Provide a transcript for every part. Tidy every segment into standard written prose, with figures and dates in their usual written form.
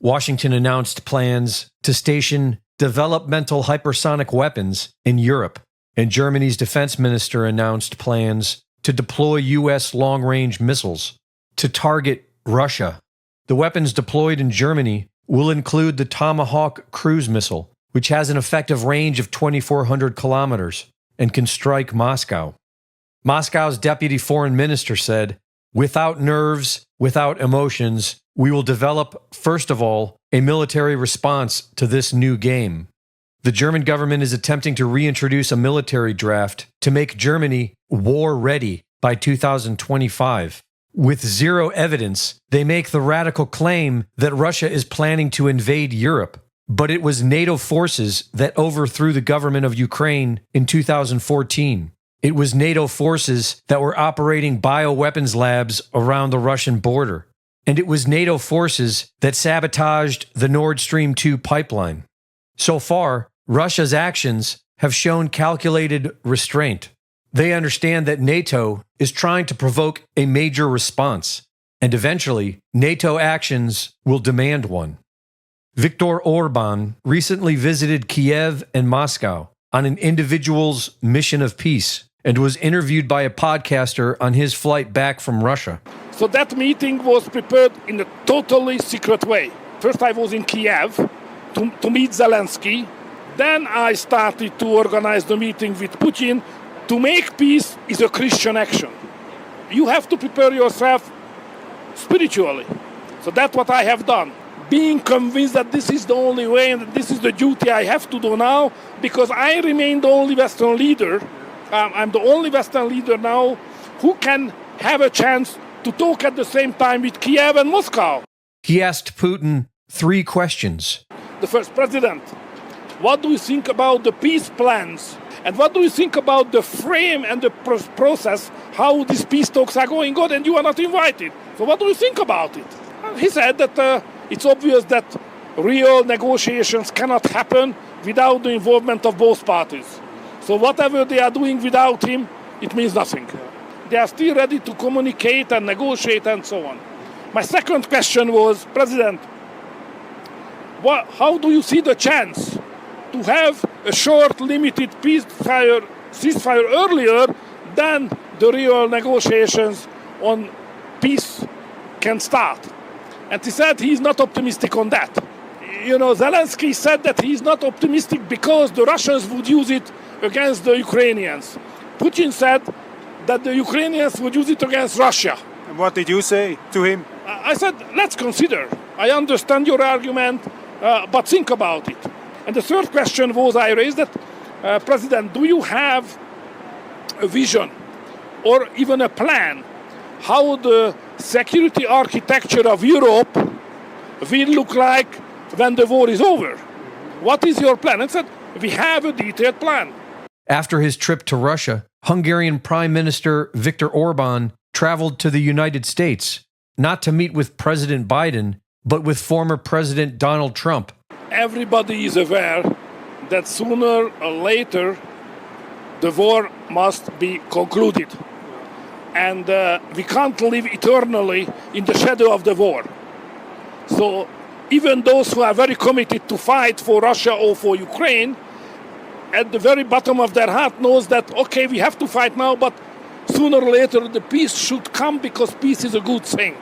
Washington announced plans to station developmental hypersonic weapons in Europe, and Germany's defense minister announced plans to deploy U.S. long-range missiles to target Russia. The weapons deployed in Germany will include the Tomahawk cruise missile, which has an effective range of 2,400 kilometers and can strike Moscow. Moscow's deputy foreign minister said, "Without nerves, without emotions, we will develop, first of all, a military response to this new game." The German government is attempting to reintroduce a military draft to make Germany war-ready by 2025. With zero evidence, they make the radical claim that Russia is planning to invade Europe, but it was NATO forces that overthrew the government of Ukraine in 2014. It was NATO forces that were operating bioweapons labs around the Russian border. And it was NATO forces that sabotaged the Nord Stream 2 pipeline. So far, Russia's actions have shown calculated restraint. They understand that NATO is trying to provoke a major response, and eventually, NATO actions will demand one. Viktor Orbán recently visited Kiev and Moscow on an individual's mission of peace and was interviewed by a podcaster on his flight back from Russia. So that meeting was prepared in a totally secret way. First I was in Kiev to meet Zelensky. Then I started to organize the meeting with Putin. To make peace is a Christian action. You have to prepare yourself spiritually. So that's what I have done. Being convinced that this is the only way and that this is the duty I have to do now, because I remain the only Western leader. I'm the only Western leader now who can have a chance to talk at the same time with Kiev and Moscow. He asked Putin 3 questions. The first, President, what do you think about the peace plans? And what do you think about the frame and the process, how these peace talks are going on and you are not invited? So what do you think about it? And he said that it's obvious that real negotiations cannot happen without the involvement of both parties. So whatever they are doing without him, it means nothing. They are still ready to communicate and negotiate and so on. My second question was, President, how do you see the chance to have a short, limited ceasefire earlier than the real negotiations on peace can start? And he said he's not optimistic on that. Zelensky said that he's not optimistic because the Russians would use it against the Ukrainians. Putin said that the Ukrainians would use it against Russia. And what did you say to him? I said, let's consider. I understand your argument, but think about it. And the third question was, I raised that, President, do you have a vision or even a plan how the security architecture of Europe will look like when the war is over? What is your plan? And said, we have a detailed plan. After his trip to Russia, Hungarian Prime Minister Viktor Orbán traveled to the United States, not to meet with President Biden, but with former President Donald Trump. Everybody is aware that sooner or later the war must be concluded. And we can't live eternally in the shadow of the war. So even those who are very committed to fight for Russia or for Ukraine, at the very bottom of their heart knows that, okay, we have to fight now, but sooner or later the peace should come because peace is a good thing.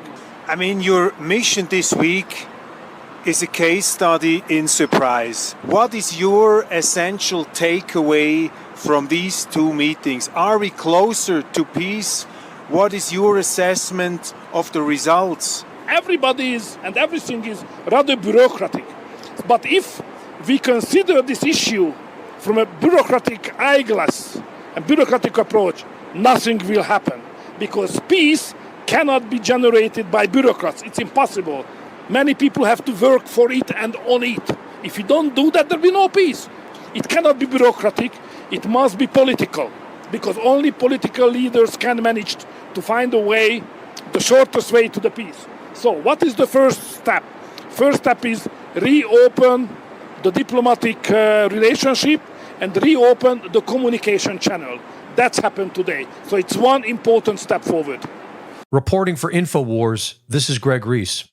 I mean, your mission this week is a case study in surprise. What is your essential takeaway from these 2 meetings? Are we closer to peace? What is your assessment of the results? Everybody is, and everything is rather bureaucratic. But if we consider this issue from a bureaucratic eyeglass, a bureaucratic approach, nothing will happen. Because peace cannot be generated by bureaucrats. It's impossible. Many people have to work for it and on it. If you don't do that, there will be no peace. It cannot be bureaucratic. It must be political. Because only political leaders can manage to find a way, the shortest way to the peace. So what is the first step? First step is reopen the diplomatic relationship and reopen the communication channel. That's happened today. So it's one important step forward. Reporting for InfoWars, this is Greg Reese.